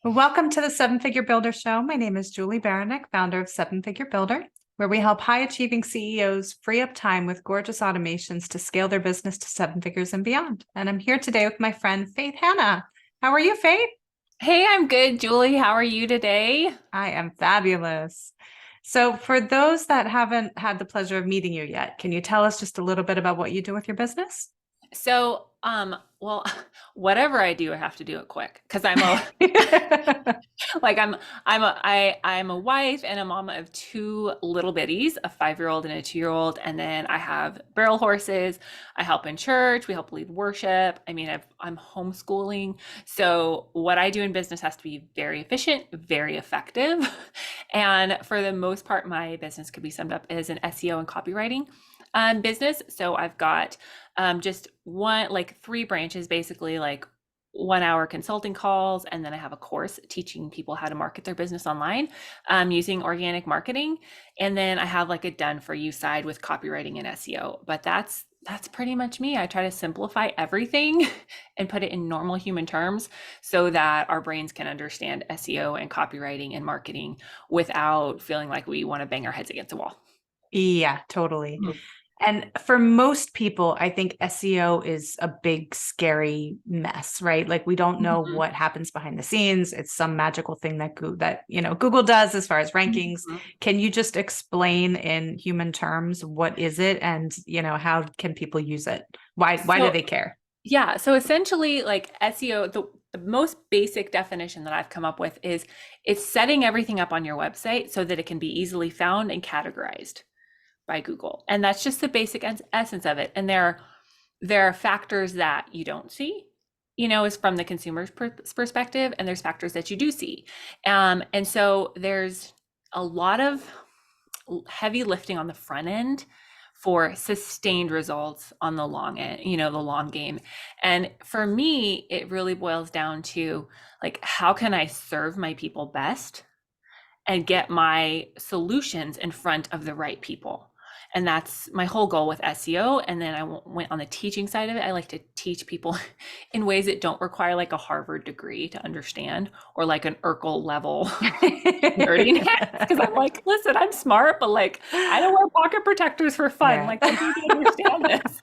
Welcome to the Seven Figure Builder Show. My name is Julie Baranek, founder of Seven Figure Builder, where we help high achieving CEOs free up time with gorgeous automations to scale their business to seven figures and beyond. And I'm here today with my friend Faith Hanna. How are you, Faith? Hey, I'm good, Julie. How are you today? I am fabulous. So, for those that haven't had the pleasure of meeting you yet, can you tell us just a little bit about what you do with your business? Well, whatever I do, I have to do it quick because I'm a like I'm a wife and a mama of two little bitties, a 5-year-old and a 2-year-old, and then I have barrel horses. I help in church. We help lead worship. I'm homeschooling. So what I do in business has to be very efficient, very effective, and for the most part, my business could be summed up as an SEO and copywriting business. So I've got just three branches, basically like 1 hour consulting calls. And then I have a course teaching people how to market their business online using organic marketing. And then I have like a done for you side with copywriting and SEO. But that's pretty much me. I try to simplify everything and put it in normal human terms so that our brains can understand SEO and copywriting and marketing without feeling like we want to bang our heads against the wall. Yeah, totally. And for most people, I think SEO is a big, scary mess, right? Like we don't know Mhm. what happens behind the scenes. It's some magical thing that Google does as far as rankings. Mhm. Can you just explain in human terms what is it, and how can people use it? Why do So they care? yeah, so essentially like SEO, the most basic definition that I've come up with is it's setting everything up on your website so that it can be easily found and categorized by Google. And that's just the basic essence of it. And there are factors that you don't see, is from the consumer's perspective, and there's factors that you do see. And so there's a lot of heavy lifting on the front end for sustained results on the long end, the long game. And for me, it really boils down to like, how can I serve my people best and get my solutions in front of the right people? And that's my whole goal with SEO. And then I went on the teaching side of it. I like to teach people in ways that don't require like a Harvard degree to understand or like an Urkel level nerdiness. Because I'm like, listen, I'm smart, but like, I don't wear pocket protectors for fun. Yeah, Like, I need to understand this.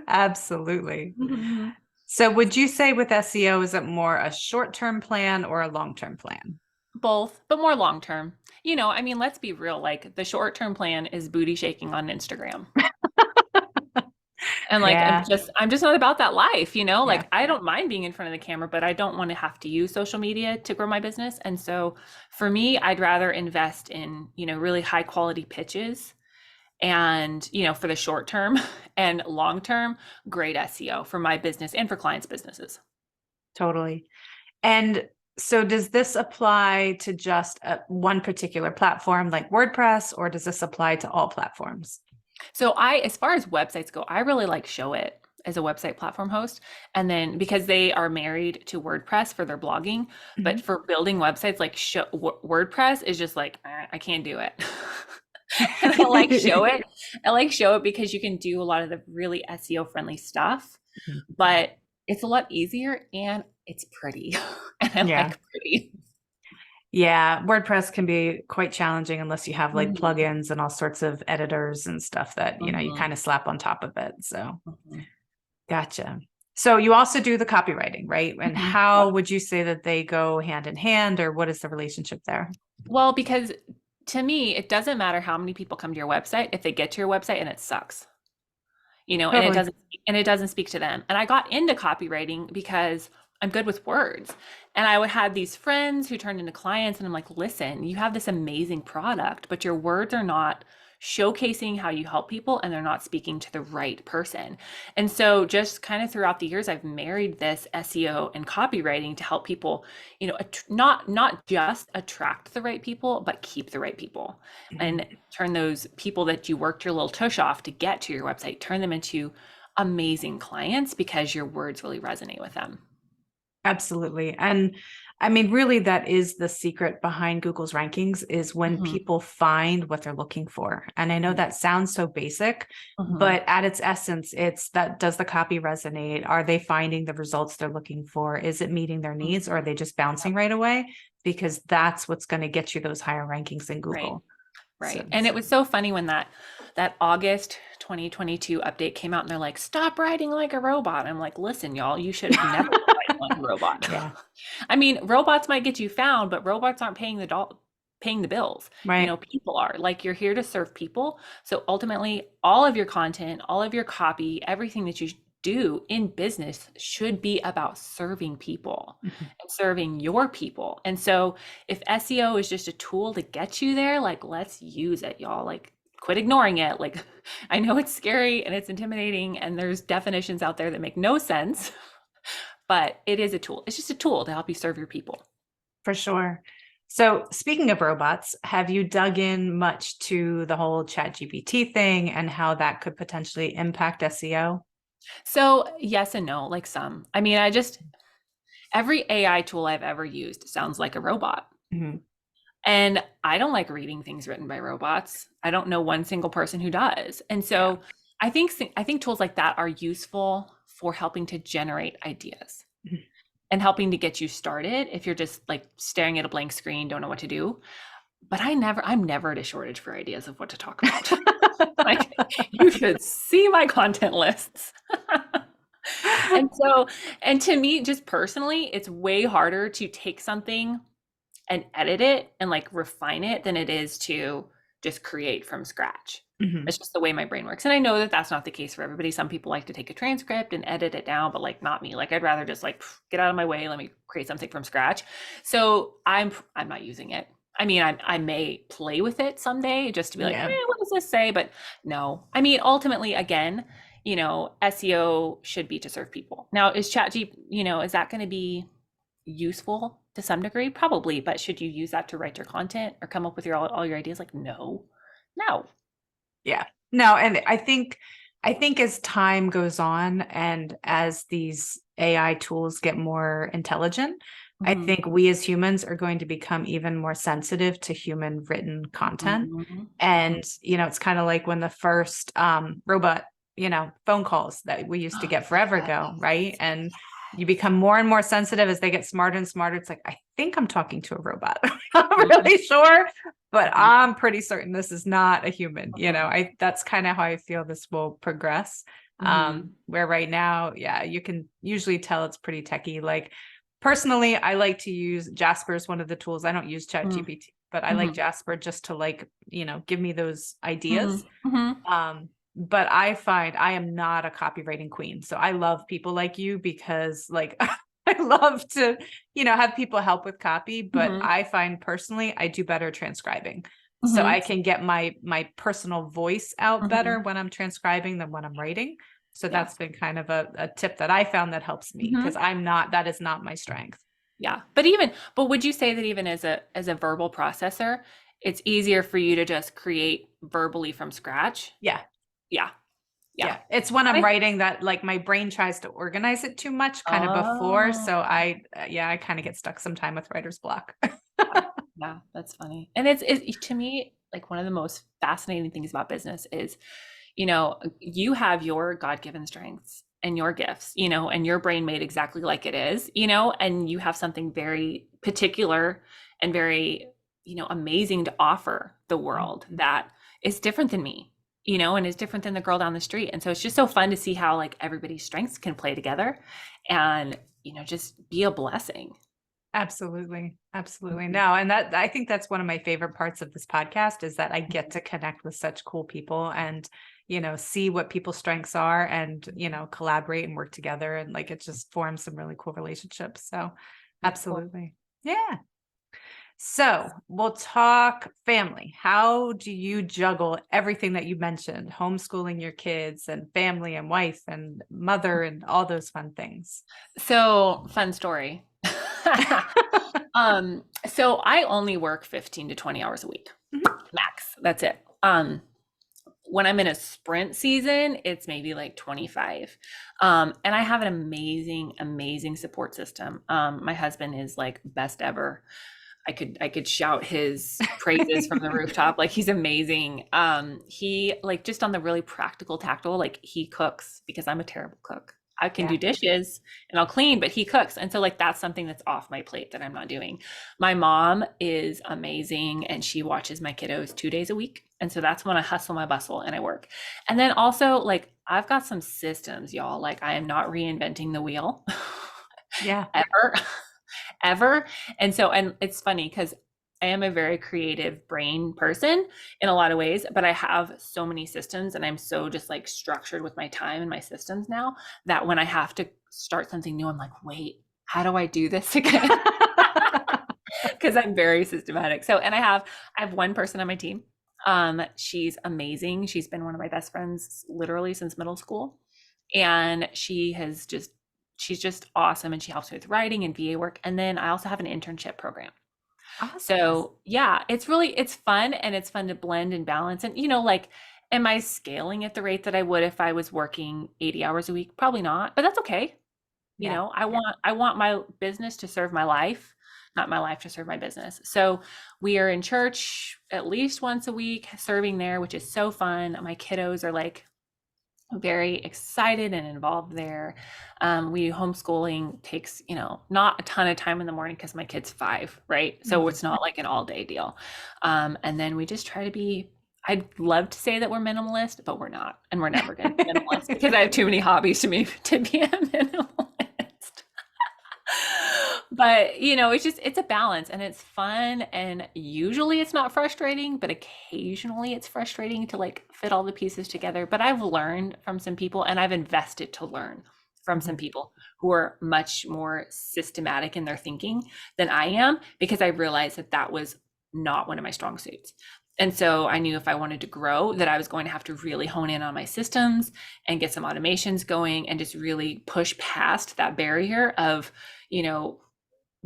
absolutely. Mhm. So would you say with SEO, is it more a short-term plan or a long-term plan? Both, but more long term. Let's be real. Like the short term plan is booty shaking on Instagram. And like Yeah, I'm just not about that life, yeah. Like I don't mind being in front of the camera, but I don't want to have to use social media to grow my business. And so for me, I'd rather invest in, really high quality pitches and, for the short term and long term, great SEO for my business and for clients' businesses. Totally. And so does this apply to just one particular platform like WordPress, or does this apply to all platforms? So as far as websites go, I really like Show It as a website platform host. And then because they are married to WordPress for their blogging, but Mhm. for building websites, like WordPress is just like, I can't do it. And I like Show It. I like Show It because you can do a lot of the really SEO friendly stuff, but it's a lot easier and it's pretty. And I Yeah. like pretty. Yeah. WordPress can be quite challenging unless you have like Mhm, plugins and all sorts of editors and stuff that, you mhm, kind of slap on top of it. So mhm, gotcha. So you also do the copywriting, right? And mhm. how would you say that they go hand in hand, or what is the relationship there? Well, because to me, it doesn't matter how many people come to your website if they get to your website and it sucks, and Totally. it doesn't speak to them. And I got into copywriting because I'm good with words. And I would have these friends who turned into clients, and I'm like, listen, you have this amazing product, but your words are not showcasing how you help people and they're not speaking to the right person. And so just kind of throughout the years, I've married this SEO and copywriting to help people, not just attract the right people, but keep the right people Mhm. and turn those people that you worked your little tush off to get to your website, turn them into amazing clients because your words really resonate with them. Absolutely. And I mean, really, that is the secret behind Google's rankings is when Mhm. people find what they're looking for. And I know that sounds so basic, Mhm. but at its essence, it's that does the copy resonate? Are they finding the results they're looking for? Is it meeting their needs or are Mhm. they just bouncing right away? Because that's what's going to get you those higher rankings in Right. Google. So, Right. And it was so funny when that August 2022 update came out and they're like, stop writing like a robot. I'm like, listen, y'all, you should have never been writing like a robot. yeah, I mean, robots might get you found, but robots aren't paying the bills. You right. know, people are. Like you're here to serve people. So ultimately, all of your content, all of your copy, everything that you do in business should be about serving people Mhm. and serving your people. And so if SEO is just a tool to get you there, like let's use it, y'all. Like quit ignoring it. Like I know it's scary and it's intimidating and there's definitions out there that make no sense, but it is a tool. It's just a tool to help you serve your people. For sure. So, speaking of robots, have you dug in much to the whole ChatGPT thing and how that could potentially impact SEO? So, yes and no, like some. I mean, every AI tool I've ever used sounds like a robot. Mhm. And I don't like reading things written by robots. I don't know one single person who does. And Yeah. so I think tools like that are useful for helping to generate ideas Mhm. and helping to get you started if you're just like staring at a blank screen, don't know what to do. But I'm never at a shortage for ideas of what to talk about. Like you should see my content lists. And so, and to me, just personally, it's way harder to take something and edit it and like refine it than it is to just create from scratch. Mhm. It's just the way my brain works. And I know that that's not the case for everybody. Some people like to take a transcript and edit it down, but like not me. Like I'd rather just like get out of my way, let me create something from scratch. So I'm not using it. I mean, I may play with it someday just to be like, Yeah. what does this say? But no. I mean, ultimately, again, SEO should be to serve people. Now, is is that going to be useful to some degree? Probably, but should you use that to write your content or come up with all your ideas? Like, no, no. Yeah. No, and I think as time goes on and as these AI tools get more intelligent, I Mhm. think we as humans are going to become even more sensitive to human written content. Mhm. Mhm. And, it's kind of like when the first robot, phone calls that we used to get forever ago, right? Yes. And you become more and more sensitive as they get smarter and smarter. It's like, I think I'm talking to a robot. I'm not Mhm. really sure, but Mhm. I'm pretty certain this is not a human. Mhm. That's kind of how I feel this will progress. Mhm. Where right now, yeah, you can usually tell it's pretty techy. Like personally, I like to use Jasper as one of the tools. I don't use Mhm. ChatGPT, but I like Mhm. Jasper just to like, give me those ideas. Mhm. Mhm. But I find I am not a copywriting queen. So I love people like you because like I love to, have people help with copy, but Mhm. I find personally I do better transcribing. So Mhm. I can get my personal voice out better Mhm. when I'm transcribing than when I'm writing. So Yeah. that's been kind of a tip that I found that helps me because Mhm. that is not my strength. Yeah. But would you say that even as a verbal processor, it's easier for you to just create verbally from scratch? Yeah. Yeah. Yeah. Yeah, it's when I'm I writing that like my brain tries to organize it too much kind of before. Oh. So I kind of get stuck sometime with writer's block. Yeah, yeah, that's funny. And it's to me like one of the most fascinating things about business is, you have your God-given strengths and your gifts, and your brain made exactly like it is, and you have something very particular and very, amazing to offer the world that is different than me, and is different than the girl down the street. And so it's just so fun to see how like everybody's strengths can play together and, just be a blessing. Absolutely. Absolutely. Mhm. No, and that I think that's one of my favorite parts of this podcast is that I get to connect with such cool people and, see what people's strengths are and, collaborate and work together and like it just forms some really cool relationships. So, Very cool. absolutely. Yeah. So we'll talk family. How do you juggle everything that you mentioned, homeschooling your kids and family and wife and mother and all those fun things? So, fun story. So I only work 15 to 20 hours a week, Mhm. max. That's it. when I'm in a sprint season, it's maybe like 25. And I have an amazing support system. My husband is like best ever. I could shout his praises from the rooftop. Like he's amazing. He like just on the really practical, tactile, like he cooks because I'm a terrible cook. I can Yeah. do dishes and I'll clean, but he cooks. And so like that's something that's off my plate that I'm not doing. My mom is amazing and she watches my kiddos 2 days a week. And so that's when I hustle my bustle and I work. And then also like I've got some systems, y'all. Like I am not reinventing the wheel Yeah. ever. Ever. And it's funny because I am a very creative brain person in a lot of ways, but I have so many systems and I'm so just like structured with my time and my systems now that when I have to start something new, I'm like, wait, how do I do this again? Because I'm very systematic. So, and I have one person on my team. She's amazing. She's been one of my best friends literally since middle school. And she's just awesome. And she helps me with writing and VA work. And then I also have an internship program. Awesome. So yeah, it's fun and it's fun to blend and balance. And like, am I scaling at the rate that I would if I was working 80 hours a week? Probably not, but that's okay. Yeah. I want my business to serve my life, not my life to serve my business. So we are in church at least once a week, serving there, which is so fun. My kiddos are like very excited and involved there. We homeschooling takes, not a ton of time in the morning because my kid's 5, right? So it's not like an all day deal. And then we just try to be, I'd love to say that we're minimalist, but we're not. And we're never going to be minimalist because I have too many hobbies to be a minimalist. But it's a balance and it's fun. And usually it's not frustrating, but occasionally it's frustrating to like fit all the pieces together. But I've learned from some people and I've invested to learn from some people who are much more systematic in their thinking than I am, because I realized that that was not one of my strong suits. And so I knew if I wanted to grow that I was going to have to really hone in on my systems and get some automations going and just really push past that barrier of,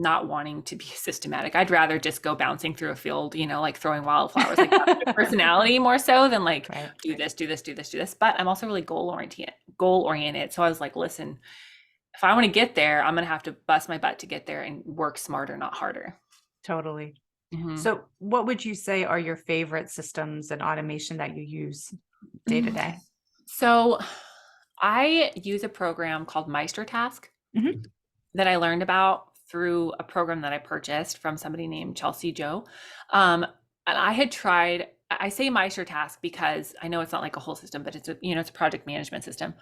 not wanting to be systematic. I'd rather just go bouncing through a field, like throwing wildflowers. Like that's my personality more so than like do this, do this, do this, do this. But I'm also really goal oriented. So I was like, listen, if I want to get there, I'm going to have to bust my butt to get there and work smarter, not harder. Totally. Mm-hmm. So what would you say are your favorite systems and automation that you use day to day? So I use a program called MeisterTask that I learned about through a program that I purchased from somebody named Chelsea Joe. And I had tried, I say MeisterTask because I know it's not like a whole system, but it's a project management system.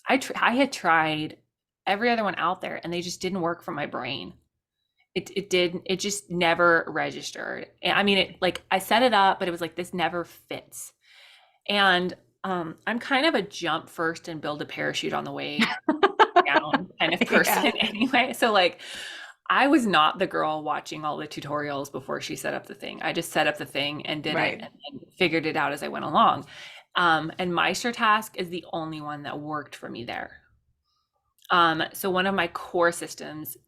I had tried every other one out there and they just didn't work for my brain. It just never registered. I mean, I set it up, but it was like, this never fits. And I'm kind of a jump first and build a parachute on the way down kind of person anyway. So like, I was not the girl watching all the tutorials before she set up the thing. I just set up the thing and did it and figured it out as I went along. And MeisterTask is the only one that worked for me there. So one of my core systems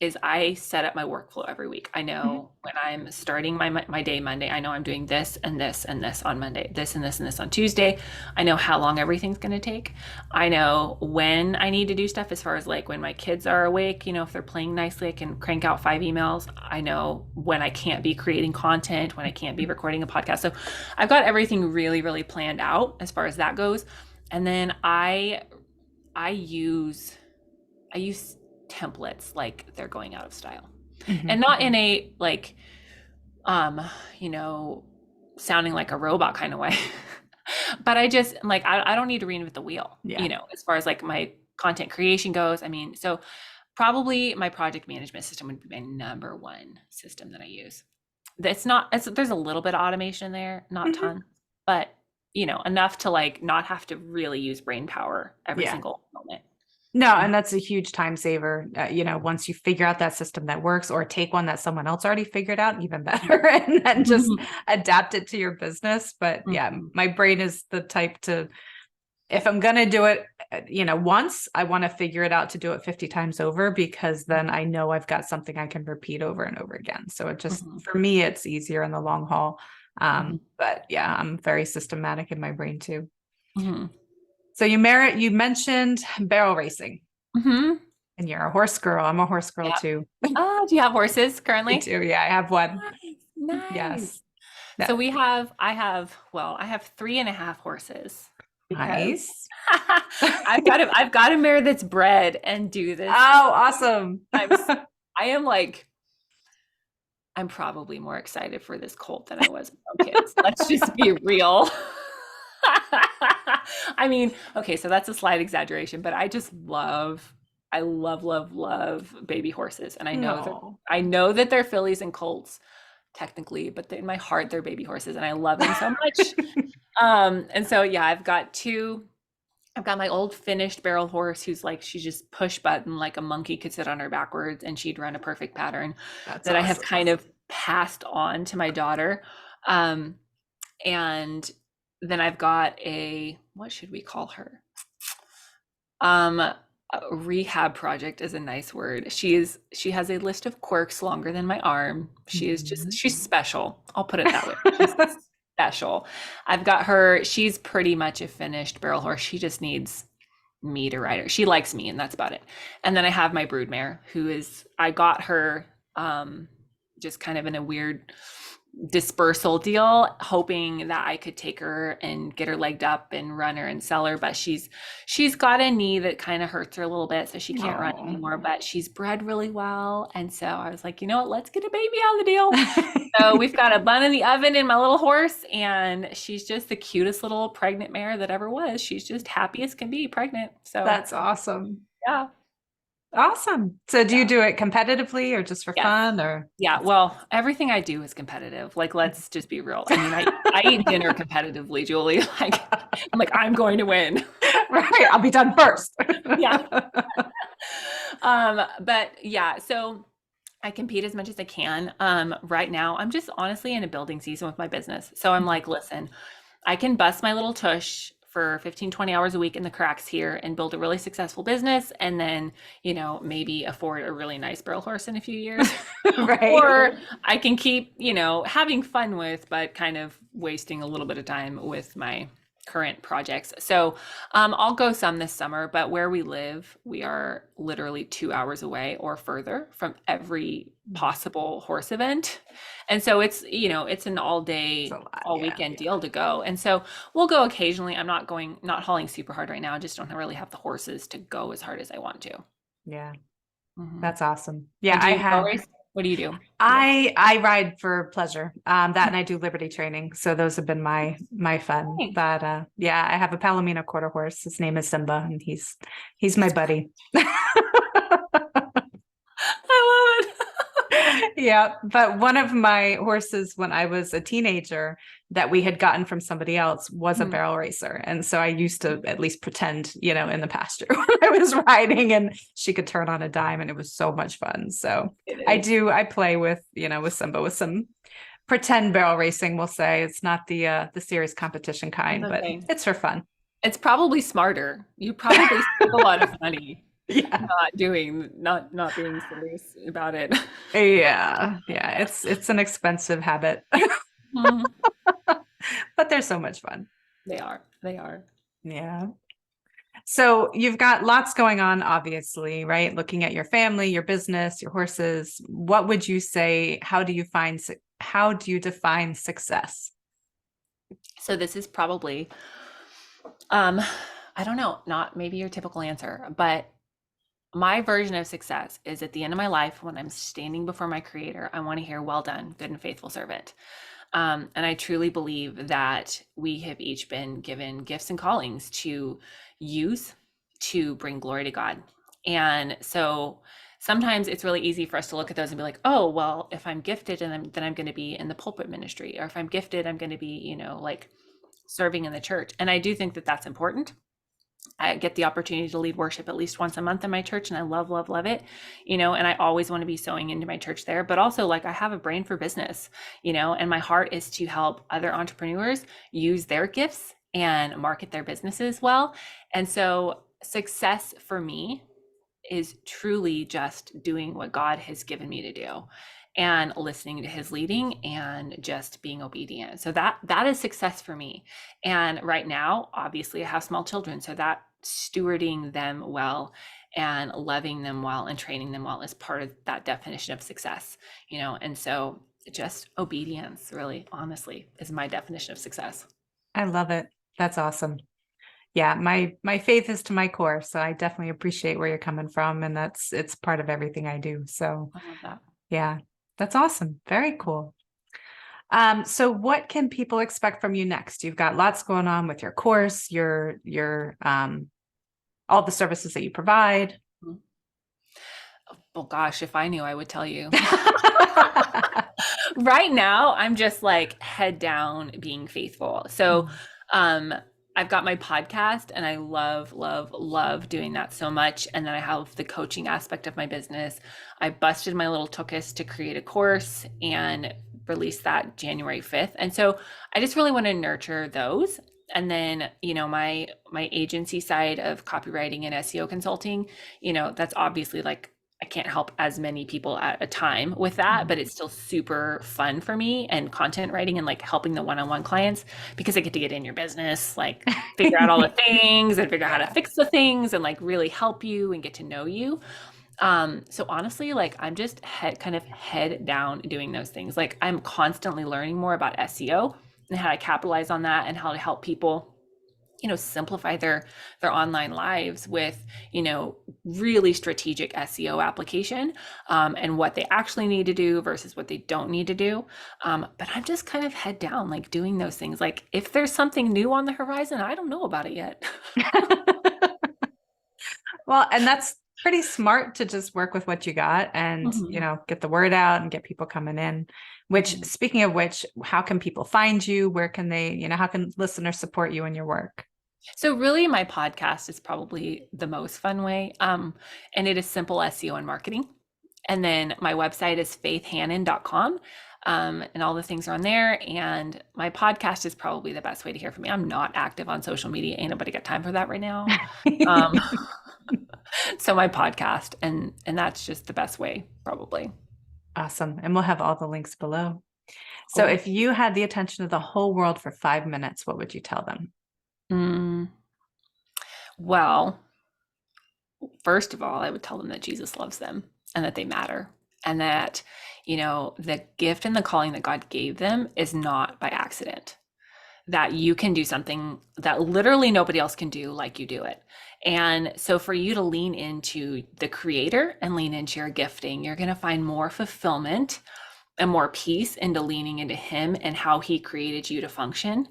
is I set up my workflow every week. I know when I'm starting my day Monday, I know I'm doing this and this and this on Monday, this and this and this on Tuesday. I know how long everything's going to take. I know when I need to do stuff as far as like when my kids are awake, if they're playing nicely, I can crank out 5 emails. I know when I can't be creating content, when I can't be recording a podcast. So I've got everything really, really planned out as far as that goes. And then I use templates like they're going out of style, and not in a like, sounding like a robot kind of way, but I just like, I don't need to reinvent the wheel, as far as like my content creation goes. I mean, so probably my project management system would be my number one system that I use. There's a little bit of automation there, not a ton, but enough to like not have to really use brain power every single moment. No, and that's a huge time saver. Once you figure out that system that works, or take one that someone else already figured out, even better, and then just adapt it to your business. But yeah, my brain is the type to, if I'm going to do it, once, I want to figure it out to do it 50 times over, because then I know I've got something I can repeat over and over again. So it just, for me, it's easier in the long haul. But yeah, I'm very systematic in my brain too. Hmm. So you mentioned barrel racing, Hmm. and you're a horse girl. I'm a horse girl Yeah. too. Oh, do you have horses I currently? do. Yeah, I have one. Nice. Nice. Yes. So That I have 3.5 horses because nice. I've got a mare that's bred and do this. Oh, awesome. I'm, s- I am like, I'm probably more excited for this colt than I was about kids. Let's just be real. I mean, okay, so that's a slight exaggeration, but I love baby horses. And No. I know that they're fillies and colts technically, but in my heart, they're baby horses and I love them so much. And so yeah, I've got my old finished barrel horse who's like, she just push button like a monkey could sit on her backwards and she'd run a perfect pattern That's that I have awesome. kind of passed on to my daughter. Um, and then I've got what should we call her? A rehab project is a nice word. She has a list of quirks longer than my arm. She's special. I'll put it that way. She's special. I've got her, she's pretty much a finished barrel horse. She just needs me to ride her. She likes me and that's about it. And then I have my broodmare I got her just kind of in a weird dispersal deal, hoping that I could take her and get her legged up and run her and sell her. But she's got a knee that kind of hurts her a little bit, so she can't run Oh. anymore. But she's bred really well. And so I was like, you know what, let's get a baby out of the deal. So we've got a bun in the oven in my little horse, and she's just the cutest little pregnant mare that ever was. She's just happy as can be pregnant. So That's awesome. yeah. Awesome. So do you Yeah. do it competitively or just for Yes. fun or? Yeah, well, everything I do is competitive. Like, let's just be real. I mean, I eat dinner competitively, Julie. Like, I'm like, I'm going to win. Right. I'll be done first. Yeah. But yeah, so I compete as much as I can. Right now, I'm just honestly in a building season with my business. So I'm like, listen, I can bust my little tush for 15, 20 hours a week in the cracks here and build a really successful business. And then, maybe afford a really nice barrel horse in a few years. Right. Or I can keep, having fun with, but kind of wasting a little bit of time with my current projects. So I'll go some this summer, but where we live, we are literally 2 hours away or further from every possible horse event. And so it's an all day, It's a lot, all yeah. weekend deal to go. And so we'll go occasionally. I'm not hauling super hard right now. I just don't really have the horses to go as hard as I want to. Yeah. Mhm. That's awesome. Yeah, And do I you barrel had race? What do you do? I ride for pleasure. That and I do liberty training. So those have been my fun. Nice. But yeah, I have a Palomino quarter horse. His name is Simba and he's my buddy. I love it. Yeah, but one of my horses when I was a teenager that we had gotten from somebody else was a Mhm. barrel racer. And so I used to at least pretend, in the pasture when I was riding and she could turn on a dime and it was so much fun. So I play with Simba with some pretend barrel racing, we'll say. It's not the serious competition kind, but Okay. it's for fun. It's probably smarter. You probably save a lot of money Yeah. not being serious about it. Yeah. Yeah. It's an expensive habit, Mhm. but they're so much fun. They are. They are. Yeah. So you've got lots going on, obviously, right? Looking at your family, your business, your horses. What would you say? How do you define success? So this is probably I don't know, not maybe your typical answer, but my version of success is at the end of my life when I'm standing before my creator, I want to hear, well done, good and faithful servant. And I truly believe that we have each been given gifts and callings to use to bring glory to God. And so sometimes it's really easy for us to look at those and be like, oh, well, if I'm gifted and then I'm going to be in the pulpit ministry, or if I'm gifted, I'm going to be, like serving in the church. And I do think that that's important. I get the opportunity to lead worship at least once a month in my church, and I love, love, love it, and I always want to be sewing into my church there. But also, like, I have a brain for business, and my heart is to help other entrepreneurs use their gifts and market their businesses well. And so success for me is truly just doing what God has given me to do. and listening to his leading and just being obedient. So that is success for me. And right now, obviously I have small children, so that stewarding them well and loving them well and training them well is part of that definition of success, and so just obedience, really, honestly, is my definition of success. I love it. That's awesome. Yeah, my faith is to my core, so I definitely appreciate where you're coming from, and it's part of everything I do. So I love that. yeah, that's awesome. Very cool. So what can people expect from you next? You've got lots going on with your course, your all the services that you provide. Well, gosh, if I knew, I would tell you. Right now, I'm just like head down being faithful. So, I've got my podcast and I love, love, love doing that so much. And then I have the coaching aspect of my business. I busted my little tuchus to create a course and release that January 5th. And so I just really want to nurture those. And then, my agency side of copywriting and SEO consulting, that's obviously like I can't help as many people at a time with that, but it's still super fun for me, and content writing and like helping the one-on-one clients, because I get to get in your business, like figure out all the things and figure out how to fix the things and like really help you and get to know you. So honestly, like I'm just head down doing those things. Like I'm constantly learning more about SEO and how to capitalize on that and how to help people simplify their online lives with really strategic SEO application, and what they actually need to do versus what they don't need to do. But I'm just kind of head down, like doing those things. Like if there's something new on the horizon, I don't know about it yet. Well, and that's pretty smart to just work with what you got and, get the word out and get people coming in, which, speaking of which, how can people find you? Where can they, how can listeners support you in your work? So really my podcast is probably the most fun way. And it is simple SEO and marketing. And then my website is faithhanan.com. And all the things are on there. And my podcast is probably the best way to hear from me. I'm not active on social media. Ain't nobody got time for that right now. So my podcast, and that's just the best way, probably. Awesome. And we'll have all the links below. Cool. So if you had the attention of the whole world for 5 minutes, what would you tell them? Well, first of all, I would tell them that Jesus loves them and that they matter, and that, the gift and the calling that God gave them is not by accident, that you can do something that literally nobody else can do like you do it. And so for you to lean into the Creator and lean into your gifting, you're going to find more fulfillment and more peace into leaning into Him and how He created you to function,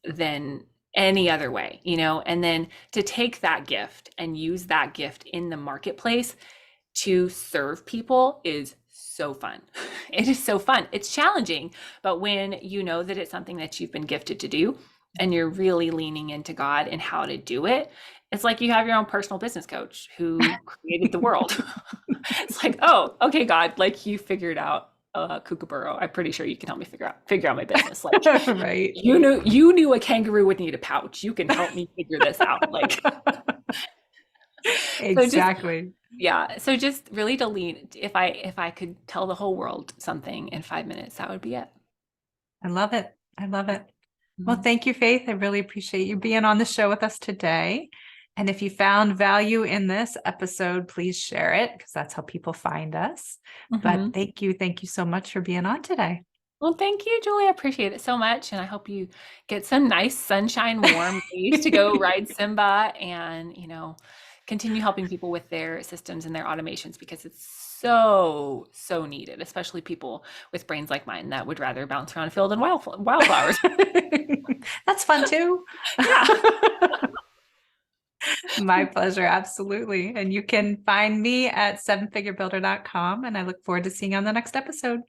than any other way, and then to take that gift and use that gift in the marketplace to serve people is so fun. It is so fun. It's challenging, but when you know that it's something that you've been gifted to do and you're really leaning into God and how to do it, it's like you have your own personal business coach who created the world. It's like, oh, okay, God, like you figured out kookaburra. I'm pretty sure you can help me figure out my business. Like, right. You knew a kangaroo would need a pouch. You can help me figure this out. Like, exactly. So just really to lean. If I could tell the whole world something in 5 minutes, that would be it. I love it. I love it. Well, thank you, Faith. I really appreciate you being on the show with us today. And if you found value in this episode, please share it, because that's how people find us. But thank you so much for being on today. Well, thank you, Julie. I appreciate it so much. And I hope you get some nice sunshine, warm days to go ride Simba and, continue helping people with their systems and their automations, because it's so, so needed, especially people with brains like mine that would rather bounce around a field and wildflowers. That's fun too. Yeah. My pleasure. Absolutely. And you can find me at sevenfigurebuilder.com. And I look forward to seeing you on the next episode.